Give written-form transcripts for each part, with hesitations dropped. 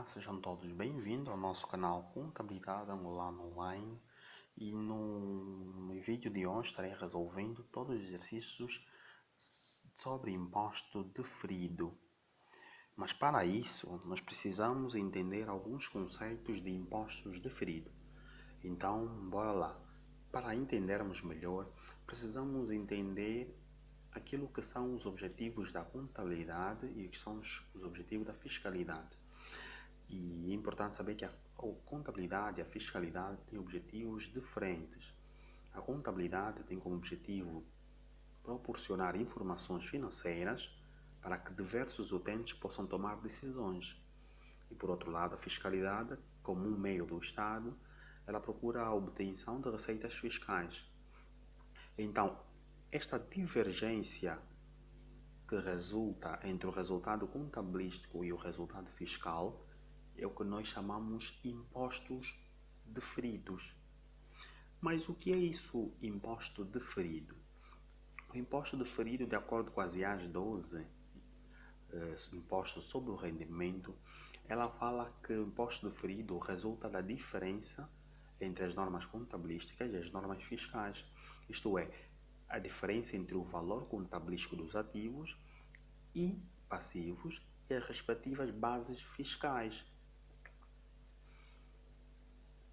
sejam todos bem-vindos ao nosso canal Contabilidade Angolana Online e no vídeo de hoje estarei resolvendo todos os exercícios sobre imposto diferido. Mas para isso nós precisamos entender alguns conceitos de impostos diferidos. Então, bora lá. Para entendermos melhor, precisamos entender aquilo que são os objetivos da contabilidade e o que são os objetivos da fiscalidade. E é importante saber que a contabilidade e a fiscalidade têm objetivos diferentes. A contabilidade tem como objetivo proporcionar informações financeiras para que diversos utentes possam tomar decisões. E por outro lado, a fiscalidade, como um meio do Estado, ela procura a obtenção de receitas fiscais. Então, esta divergência que resulta entre o resultado contabilístico e o resultado fiscal é o que nós chamamos impostos diferidos. Mas o que é isso, imposto diferido? O imposto diferido, de acordo com as IAS 12, imposto sobre o rendimento, ela fala que o imposto diferido resulta da diferença entre as normas contabilísticas e as normas fiscais. Isto é, a diferença entre o valor contabilístico dos ativos e passivos e as respectivas bases fiscais.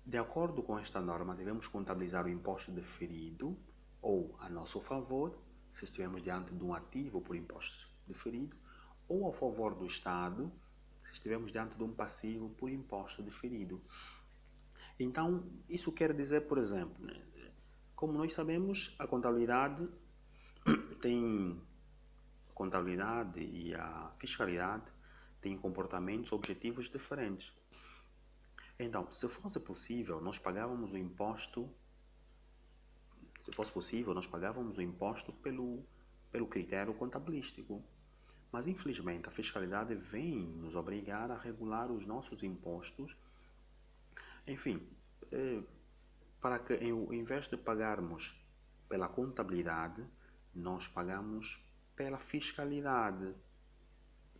De acordo com esta norma, devemos contabilizar o imposto diferido ou a nosso favor, se estivermos diante de um ativo por imposto diferido, ou a favor do Estado, se estivermos diante de um passivo por imposto diferido. Então, isso quer dizer, por exemplo, como nós sabemos, a contabilidade e a fiscalidade têm comportamentos objetivos diferentes. Então, se fosse possível, nós pagávamos o imposto pelo critério contabilístico. Mas, infelizmente, a fiscalidade vem nos obrigar a regular os nossos impostos. Enfim, para que, em vez de pagarmos pela contabilidade, nós pagamos pela fiscalidade.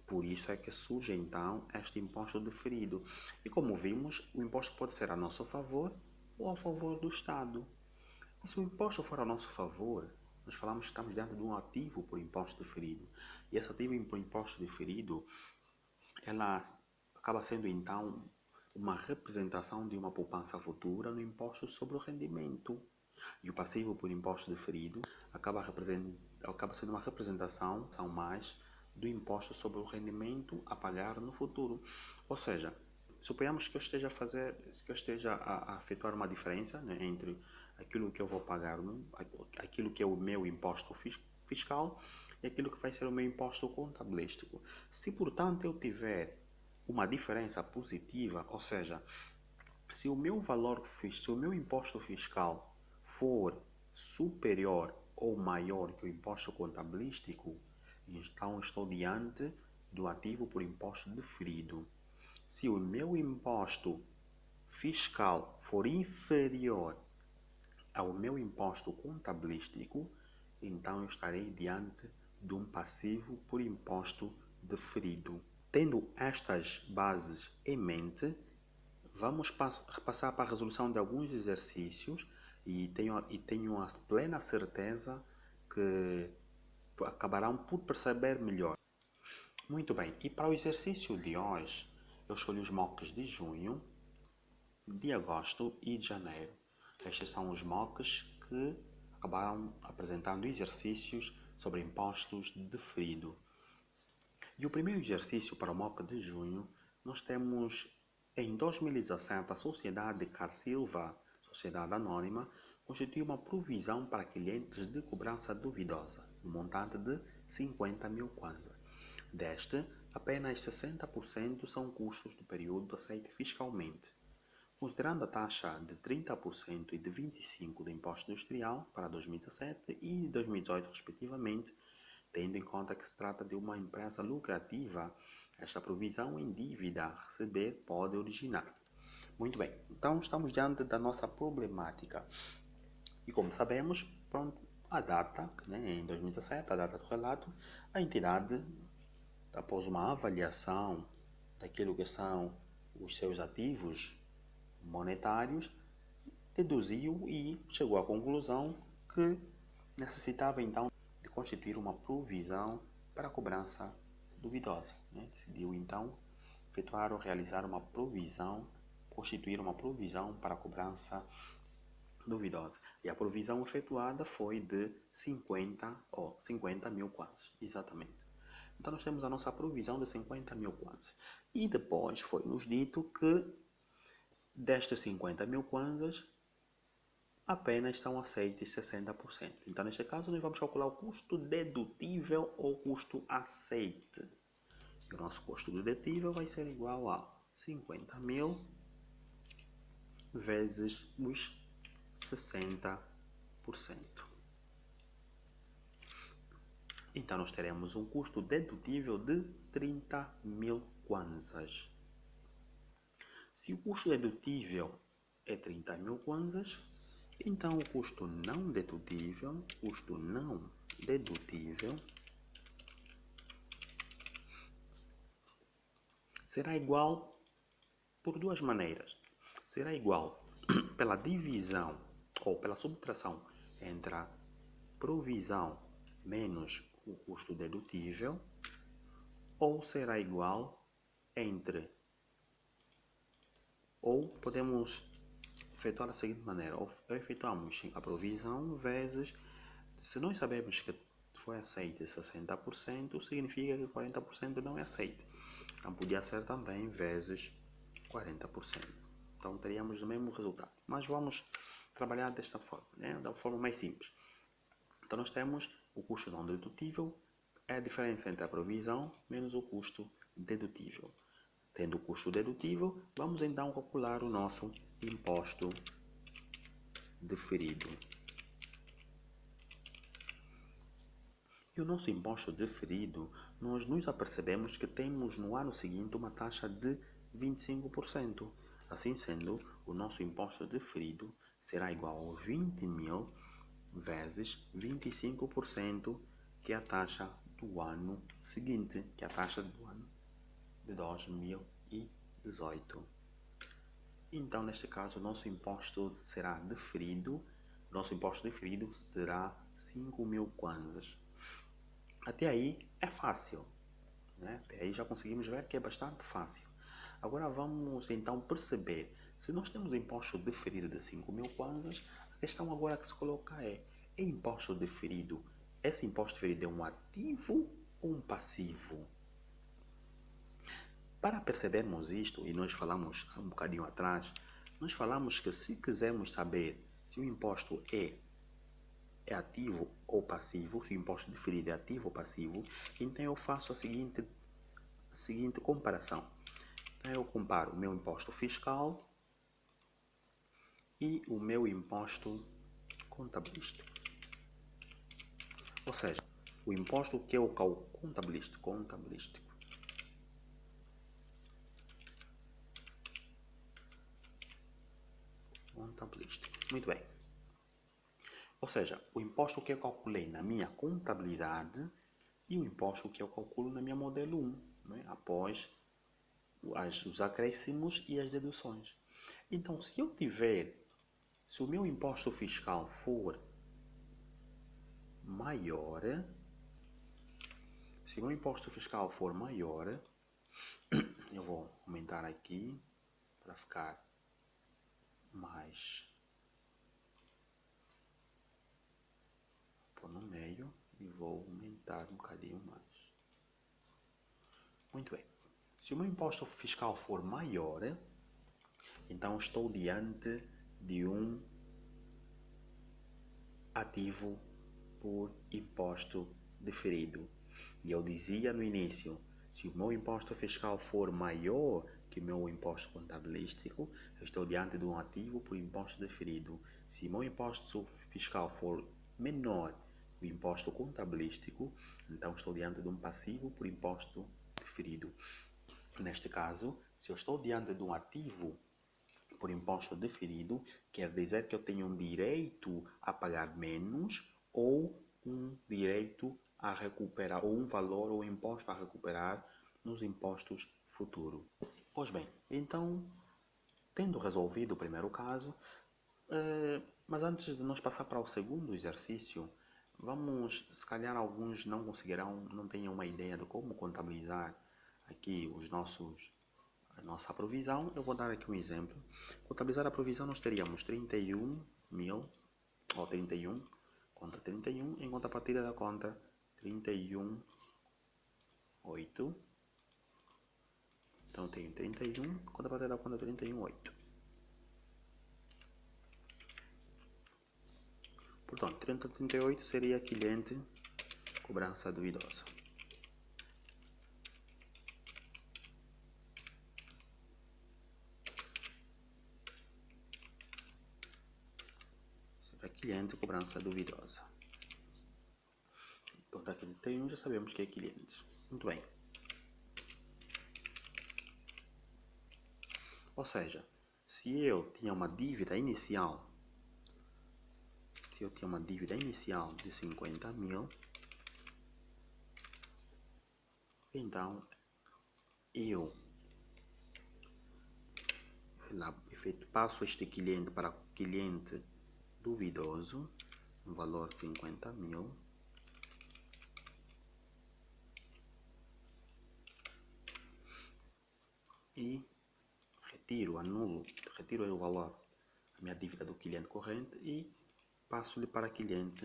Por isso é que surge então este imposto diferido. E como vimos, o imposto pode ser a nosso favor ou a favor do Estado. E se o imposto for a nosso favor, nós falamos que estamos diante de um ativo por imposto diferido. E esse ativo por imposto diferido, ela acaba sendo então uma representação de uma poupança futura no imposto sobre o rendimento. E o passivo por imposto diferido acaba sendo uma representação mais do imposto sobre o rendimento a pagar no futuro. Ou seja, suponhamos que eu esteja a efetuar uma diferença, né, entre aquilo que eu vou pagar, aquilo que é o meu imposto fiscal e aquilo que vai ser o meu imposto contabilístico. Se, portanto, eu tiver uma diferença positiva, ou seja, se o meu imposto fiscal for superior ou maior que o imposto contabilístico, então estou diante do ativo por imposto diferido. Se o meu imposto fiscal for inferior ao meu imposto contabilístico, então eu estarei diante de um passivo por imposto diferido. Tendo estas bases em mente, vamos passar para a resolução de alguns exercícios e tenho a plena certeza que acabarão por perceber melhor. Muito bem, e para o exercício de hoje, eu escolhi os mocks de junho, de agosto e de janeiro. Estes são os mocks que acabaram apresentando exercícios sobre impostos diferido. E o primeiro exercício para o mock de junho, nós temos, em 2017, a Sociedade Car Silva, Sociedade Anônima, constituiu uma provisão para clientes de cobrança duvidosa, no montante de 50 mil kwanza. Deste, apenas 60% são custos do período aceite fiscalmente. Considerando a taxa de 30% e de 25% do imposto industrial para 2017 e 2018, respectivamente, tendo em conta que se trata de uma empresa lucrativa, esta provisão em dívida a receber pode originar. Muito bem, então estamos diante da nossa problemática. E como sabemos, a data, em 2017, a data do relato, a entidade, após uma avaliação daquilo que são os seus ativos monetários, deduziu e chegou à conclusão que necessitava então de constituir uma provisão para a cobrança duvidosa. Decidiu então efetuar ou realizar uma provisão, constituir uma provisão para a cobrança duvidosa. E a provisão efetuada foi de 50 mil kwanzas, exatamente. Então nós temos a nossa provisão de 50 mil kwanzas. E depois foi-nos dito que destes 50 mil kwanzas, apenas são aceites 60%. Então neste caso nós vamos calcular o custo dedutível ou custo aceite. E o nosso custo dedutível vai ser igual a 50 mil vezes os 60%. Então nós teremos um custo dedutível de 30 mil kwanzas. Se o custo dedutível é 30 mil kwanzas, então o custo não dedutível será igual por duas maneiras. Será igual pela divisão ou pela subtração entre a provisão menos o custo dedutível, ou será igual entre, ou podemos efetuar da seguinte maneira: efetuamos a provisão vezes, se nós sabemos que foi aceite 60%, significa que 40% não é aceite. Então podia ser também vezes 40%. Então teríamos o mesmo resultado. Mas vamos trabalhar desta forma, da forma mais simples. Então nós temos o custo não dedutível, é a diferença entre a provisão menos o custo dedutível. Tendo o custo dedutível, vamos então calcular o nosso imposto deferido. E o nosso imposto deferido, nós nos apercebemos que temos no ano seguinte uma taxa de 25%. Assim sendo, o nosso imposto deferido será igual a 20 mil vezes 25%, que é a taxa do ano seguinte, que é a taxa do ano de 2018. Então, neste caso, o nosso imposto será deferido, nosso imposto deferido será 5 mil kwanzas. Até aí é fácil, Até aí já conseguimos ver que é bastante fácil. Agora vamos então perceber, se nós temos o imposto deferido de 5 mil kwanzas, a questão agora que se coloca é imposto deferido, esse imposto deferido é um ativo ou um passivo? Para percebermos isto, e nós falamos um bocadinho atrás, nós falamos que se quisermos saber se o imposto é ativo ou passivo, se o imposto deferido é ativo ou passivo, então eu faço a seguinte comparação. Então eu comparo o meu imposto fiscal e o meu imposto contabilístico. Ou seja, o imposto que eu calculo contabilístico. Muito bem. Ou seja, o imposto que eu calculei na minha contabilidade e o imposto que eu calculo na minha modelo 1, após os acréscimos e as deduções. Então, se o meu imposto fiscal for maior, eu vou aumentar aqui para ficar mais no meio e vou aumentar um bocadinho mais. Muito bem. Se o meu imposto fiscal for maior, então estou diante de um ativo por imposto deferido. E eu dizia no início, se o meu imposto fiscal for maior que o meu imposto contabilístico, eu estou diante de um ativo por imposto deferido. Se o meu imposto fiscal for menor que o imposto contabilístico, então estou diante de um passivo por imposto deferido. Neste caso, se eu estou diante de um ativo por imposto deferido, quer dizer que eu tenho um direito a pagar menos ou um direito a recuperar, ou um valor ou imposto a recuperar nos impostos futuros. Pois bem, então, tendo resolvido o primeiro caso, mas antes de nós passar para o segundo exercício, vamos, se calhar alguns não conseguirão, não tenham uma ideia de como contabilizar aqui a nossa provisão. Eu vou dar aqui um exemplo. Contabilizar a provisão, nós teríamos 31 mil, ou 31, conta 31, em contrapartida da conta 31, 8. Então tenho 31, contrapartida da conta 31, 8. Portanto, 38 seria cliente cobrança duvidosa. Será cliente cobrança duvidosa. Então, daqui 31 já sabemos que é cliente. Muito bem. Ou seja, se eu tinha uma dívida inicial, de 50 mil, então eu passo este cliente para cliente duvidoso, no valor de 50 mil, e retiro o valor da minha dívida do cliente corrente e passo-lhe para cliente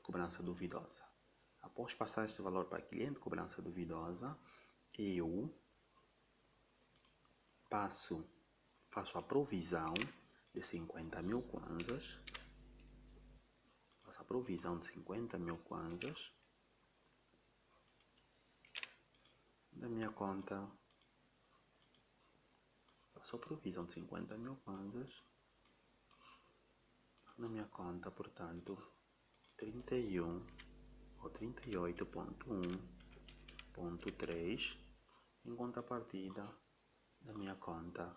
cobrança duvidosa. Após passar este valor para cliente cobrança duvidosa, eu faço a provisão de 50 mil kwanzas, da minha conta, faço a provisão de 50 mil kwanzas na minha conta, portanto, 31 ou 38.1.3 em contrapartida da minha conta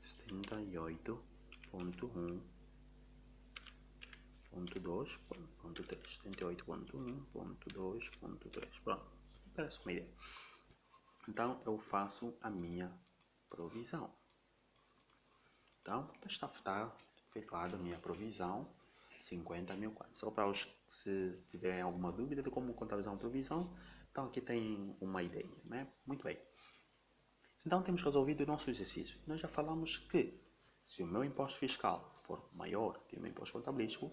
78.1.2.3. Pronto, parece uma ideia. Então eu faço a minha provisão. Então está efetuada a minha provisão, 50 mil kwanzas. Só para os que se tiverem alguma dúvida de como contabilizar uma provisão, então aqui tem uma ideia, né? Muito bem. Então temos resolvido o nosso exercício. Nós já falamos que se o meu imposto fiscal for maior que o meu imposto contabilístico,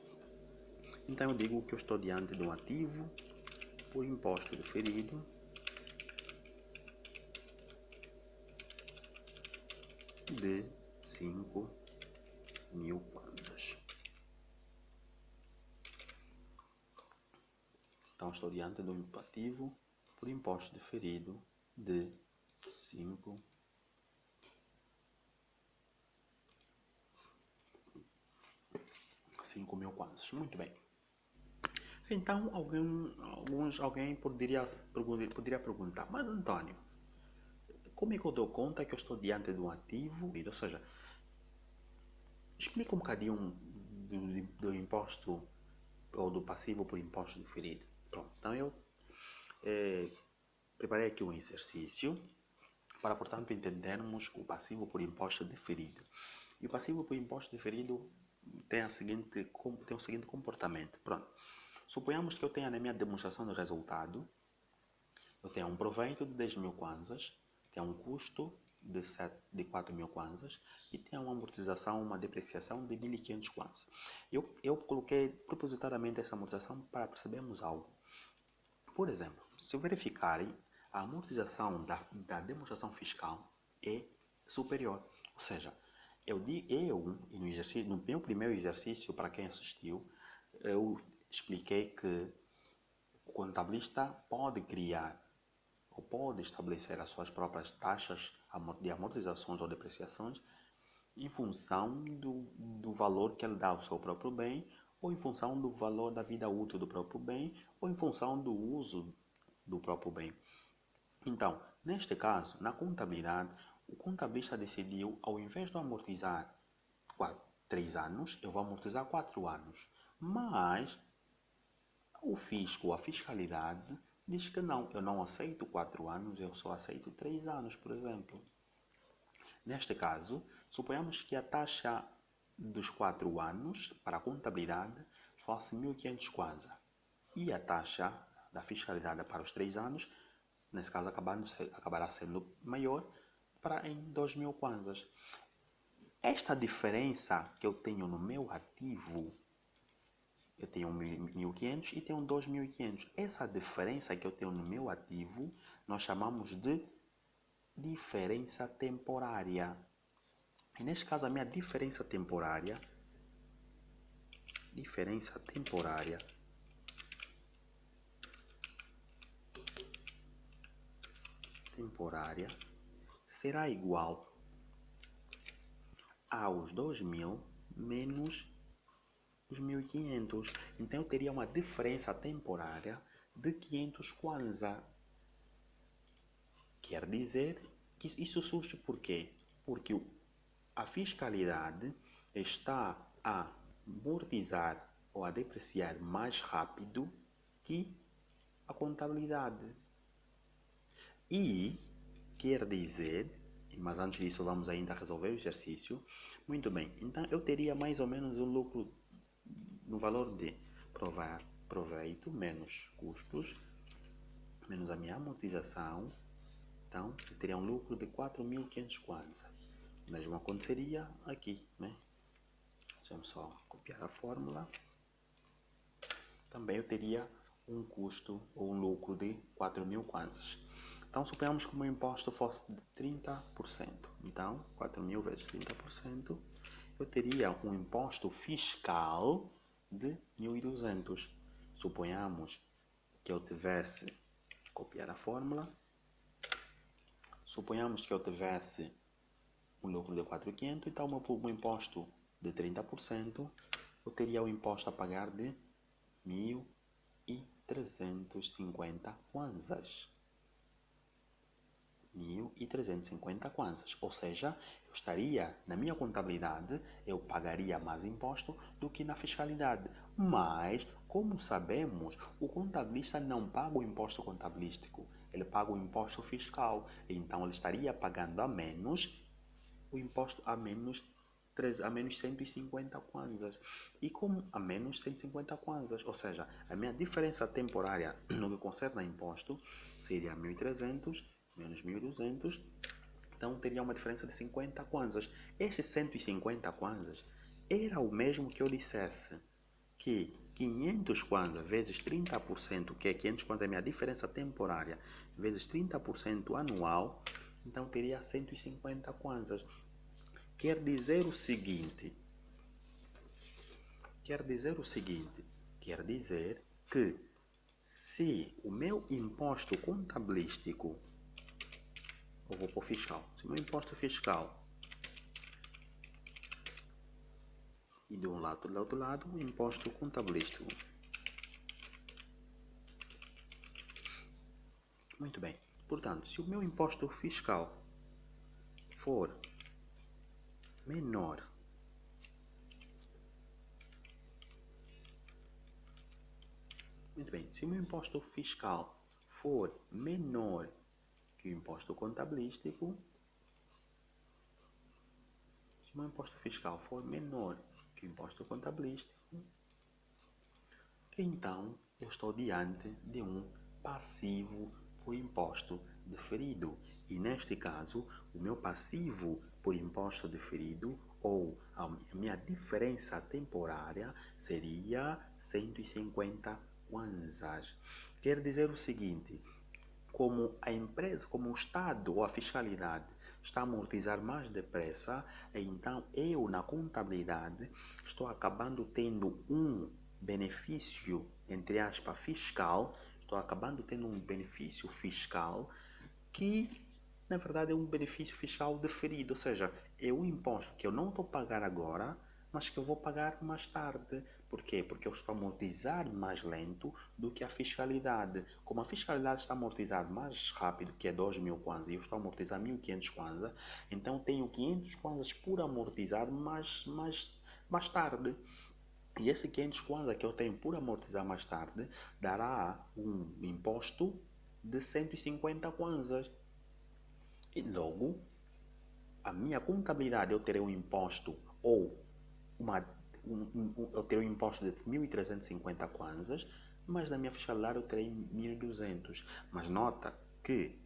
então eu digo que eu estou diante de um ativo por imposto diferido de 5 mil kwanzas. Então estou diante de um ativo por imposto diferido de 5 mil kwanzas. Muito bem. Então alguém poderia perguntar, mas Antônio, como é que eu dou conta que eu estou diante de um ativo? Ou seja, explica um bocadinho do imposto ou do passivo por imposto diferido. Pronto, então eu preparei aqui um exercício para, portanto, entendermos o passivo por imposto diferido. E o passivo por imposto diferido tem o seguinte comportamento. Pronto. Suponhamos que eu tenha na minha demonstração de resultado, eu tenho um proveito de 10 mil kwanzas, tenho um custo de 4 mil kwanzas e tenho uma amortização, uma depreciação de 1.500 kwanzas. Eu coloquei propositadamente essa amortização para percebermos algo. Por exemplo, se verificarem, a amortização da demonstração fiscal é superior. Ou seja, no meu primeiro exercício, para quem assistiu, eu expliquei que o contabilista pode criar ou pode estabelecer as suas próprias taxas de amortizações ou depreciações em função do valor que ele dá ao seu próprio bem, ou em função do valor da vida útil do próprio bem, ou em função do uso do próprio bem. Então, neste caso, na contabilidade, o contabilista decidiu, ao invés de amortizar 3 anos, eu vou amortizar 4 anos. Mas o fisco, a fiscalidade, diz que não, eu não aceito 4 anos, eu só aceito 3 anos, por exemplo. Neste caso, suponhamos que a taxa dos 4 anos para a contabilidade fosse 1.500 kwanza e a taxa da fiscalidade para os 3 anos, nesse caso acabará sendo maior, para em 2.000 kwanzas. Esta diferença que eu tenho no meu ativo, eu tenho 1.500 e tenho 2.500. Essa diferença que eu tenho no meu ativo, nós chamamos de diferença temporária. E neste caso, a minha diferença temporária será igual aos 2.000 menos os 1.500. Então, eu teria uma diferença temporária de 500 kwanza. Quer dizer que isso surge por quê? Porque a fiscalidade está a amortizar ou a depreciar mais rápido que a contabilidade. E quer dizer, mas antes disso vamos ainda resolver o exercício. Muito bem, então eu teria mais ou menos um lucro no valor de proveito menos custos, menos a minha amortização. Então, eu teria um lucro de 4.500 kwanza. O mesmo aconteceria aqui, né? Vamos só copiar a fórmula. Também eu teria um custo ou um lucro de 4.000 kwanzas. Então, suponhamos que o meu imposto fosse de 30%. Então, 4.000 vezes 30%, eu teria um imposto fiscal de 1.200. Suponhamos que eu tivesse, copiar a fórmula, suponhamos que eu tivesse um lucro de 4.500, então o meu imposto de 30%, eu teria o imposto a pagar de 1.350 kwanzas. 1.350 kwanzas, ou seja, eu estaria, na minha contabilidade, eu pagaria mais imposto do que na fiscalidade. Mas, como sabemos, o contabilista não paga o imposto contabilístico, ele paga o imposto fiscal, então ele estaria pagando a menos o imposto a menos 150 kwanzas. E como a menos 150 kwanzas, ou seja, a minha diferença temporária no que concerne a imposto seria 1.300 menos 1.200, então teria uma diferença de 50 kwanzas. Estes 150 kwanzas era o mesmo que eu dissesse que 500 kwanza vezes 30%, que é 500 kwanza é a minha diferença temporária, vezes 30% anual, então teria 150 kwanzas. Quer dizer que se o meu imposto contabilístico, ou vou pôr fiscal, se o meu imposto fiscal e de um lado do outro lado o imposto contabilístico. Muito bem. Portanto, se o meu imposto fiscal for menor se o meu imposto fiscal for menor que o imposto contabilístico, então eu estou diante de um passivo por imposto deferido. E neste caso, o meu passivo por imposto deferido, ou a minha diferença temporária, seria 150 kwanzas. Quer dizer o seguinte: como a empresa, como o Estado ou a fiscalidade está a amortizar mais depressa, então eu na contabilidade estou acabando tendo um benefício, entre aspas, fiscal, que na verdade é um benefício fiscal deferido, ou seja, é um imposto que eu não estou a pagar agora, mas que eu vou pagar mais tarde. Por quê? Porque eu estou a amortizar mais lento do que a fiscalidade. Como a fiscalidade está a amortizar mais rápido, que é 2.000 kwanza, e eu estou a amortizar 1.500 kwanza, então tenho 500 kwanzas por amortizar mais tarde. E esse 500 kwanza que eu tenho por amortizar mais tarde dará um imposto de 150 kwanzas. E logo, a minha contabilidade eu terei um imposto ou eu terei um imposto de 1.350 kwanzas, mas na minha fiscalidade eu terei 1.200. Mas nota que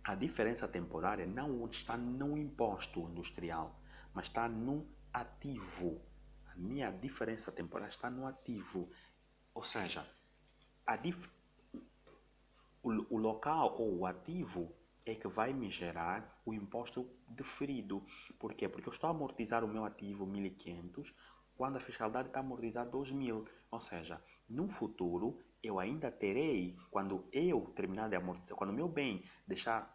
a diferença temporária não está no imposto industrial, mas está no ativo. A minha diferença temporária está no ativo. Ou seja, o local ou o ativo é que vai me gerar o imposto diferido. Por quê? Porque eu estou a amortizar o meu ativo 1.500 quando a fiscalidade está a amortizar 2.000. Ou seja, no futuro eu ainda terei, quando eu terminar de amortizar, quando o meu bem deixar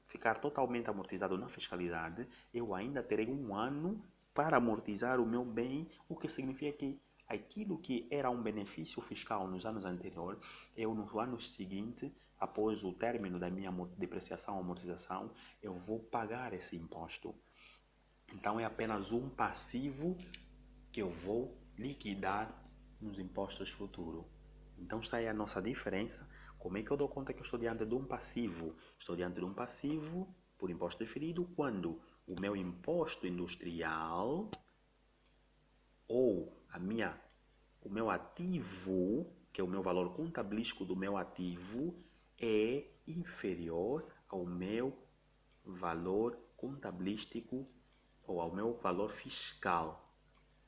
ficar totalmente amortizado na fiscalidade, eu ainda terei um ano para amortizar o meu bem, o que significa que aquilo que era um benefício fiscal nos anos anteriores, eu nos anos seguintes, após o término da minha depreciação ou amortização, eu vou pagar esse imposto. Então é apenas um passivo que eu vou liquidar nos impostos futuros. Então está aí a nossa diferença. Como é que eu dou conta que eu estou diante de um passivo? Estou diante de um passivo por imposto diferido quando o meu imposto industrial ou o meu ativo, que é o meu valor contabilístico do meu ativo, é inferior ao meu valor contabilístico ou ao meu valor fiscal.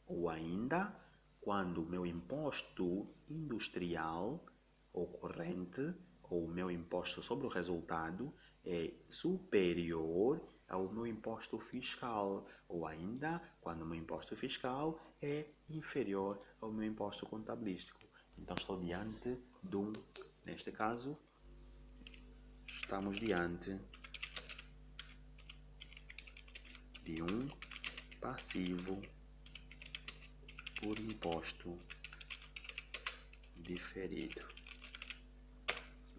Ou ainda, quando o meu imposto industrial ou corrente, ou o meu imposto sobre o resultado, é superior ao meu imposto fiscal. Ou ainda, quando o meu imposto fiscal é inferior ao meu imposto contabilístico. Então, estou diante de neste caso, estamos diante de um passivo por imposto diferido.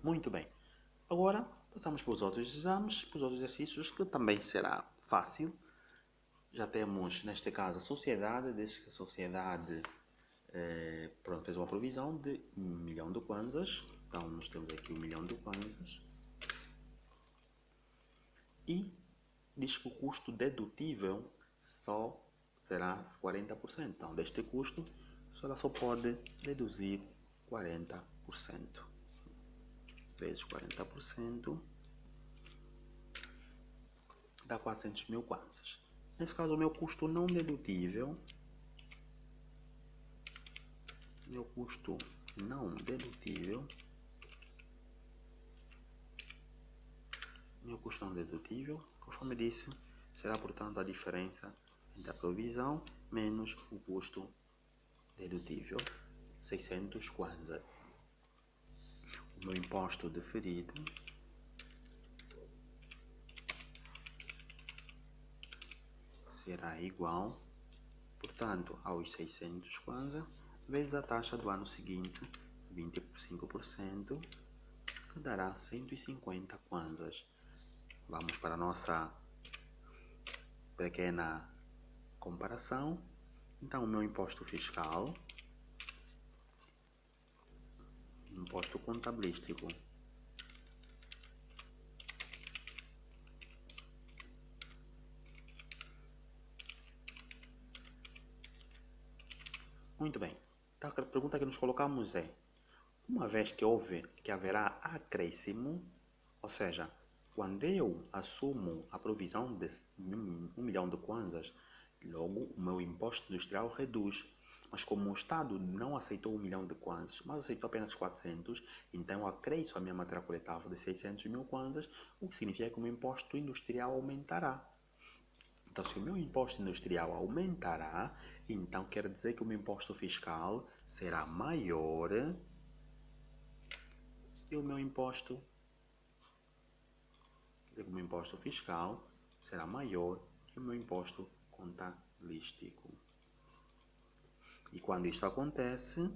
Muito bem. Agora passamos para os outros exames, para os outros exercícios, que também será fácil. Já temos, neste caso, a sociedade, desde que a sociedade fez uma provisão de 1.000.000 de kwanzas. Então, nós temos aqui 1.000.000 de kwanzas. E diz que o custo dedutível só será 40%. Então, deste custo, ela só pode deduzir 40%. Vezes 40% dá 400.000 kwanzas. Nesse caso, o meu custo não dedutível, conforme disse, será, portanto, a diferença entre a provisão menos o custo dedutível, 600 kwanza. O meu imposto deferido será igual, portanto, aos 600 kwanza vezes a taxa do ano seguinte, 25%, que dará 150 kwanzas. Vamos para a nossa pequena comparação. Então, o meu imposto fiscal, imposto contabilístico, muito bem. Então, a pergunta que nos colocamos é: uma vez que haverá acréscimo, ou seja, quando eu assumo a provisão de 1.000.000 de kwanzas, logo o meu imposto industrial reduz. Mas como o Estado não aceitou 1.000.000 de kwanzas, mas aceitou apenas 400, então eu acresço a minha matéria coletável de 600.000 kwanzas, o que significa que o meu imposto industrial aumentará. Então, se o meu imposto industrial aumentará, então quer dizer que o meu imposto fiscal será maior e o meu imposto fiscal será maior que o meu imposto contabilístico. E quando isso acontece,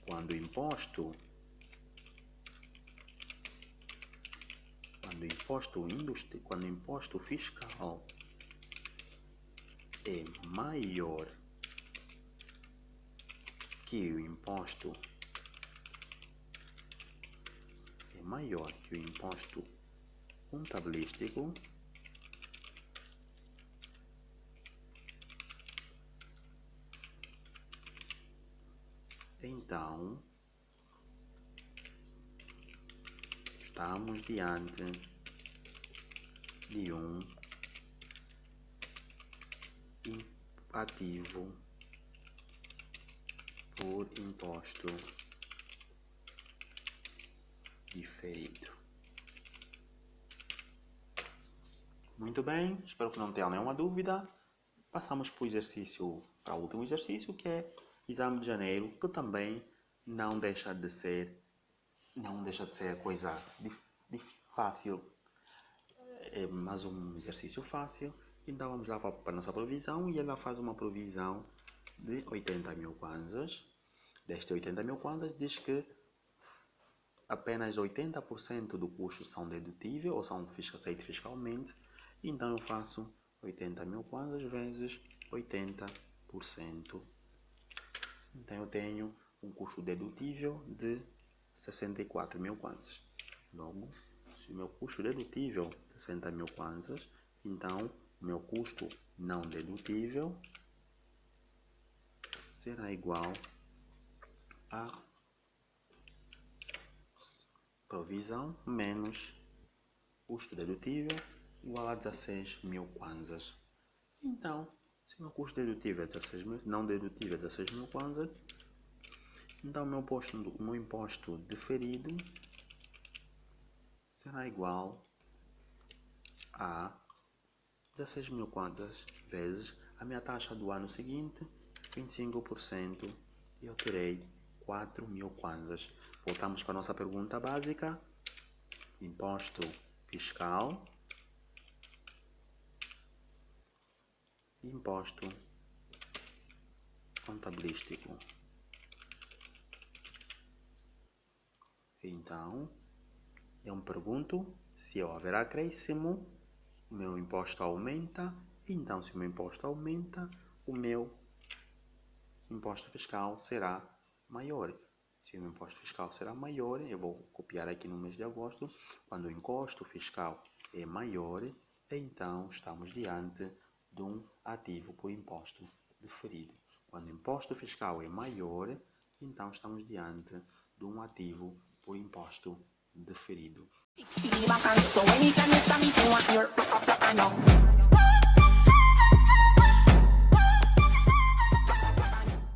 quando o imposto fiscal é maior que o imposto é maior que o imposto contabilístico, então estamos diante de um ativo por imposto diferido. Muito bem, espero que não tenham nenhuma dúvida. Passamos para o último exercício, que é exame de janeiro, que também não deixa de ser coisa fácil. É mais um exercício fácil. Então vamos lá para a nossa provisão, e ela faz uma provisão de 80 mil kwanzas. Destes 80 mil kwanzas diz que apenas 80% do custo são dedutíveis ou são aceitos fiscalmente. Então eu faço 80 mil kwanzas vezes 80%. Então eu tenho um custo dedutível de 64 mil kwanzas. Logo, se o meu custo dedutível é 60 mil kwanzas, então o meu custo não dedutível será igual a provisão menos custo dedutível igual a 16 mil kwanzas. Então, se o meu custo dedutível é 16 mil, não dedutível é 16 mil kwanzas, então o meu imposto diferido será igual a 16 mil kwanzas vezes a minha taxa do ano seguinte, 25%, e eu terei 4 mil kwanzas. Voltamos para a nossa pergunta básica. Imposto fiscal, imposto contabilístico. Então, eu me pergunto se houver acréscimo, o meu imposto aumenta. Então, se o meu imposto aumenta, o meu imposto fiscal será maior. Se o meu imposto fiscal será maior, eu vou copiar aqui no mês de agosto, quando o imposto fiscal é maior, então estamos diante de um ativo por imposto diferido. Quando o imposto fiscal é maior, então estamos diante de um ativo por imposto diferido.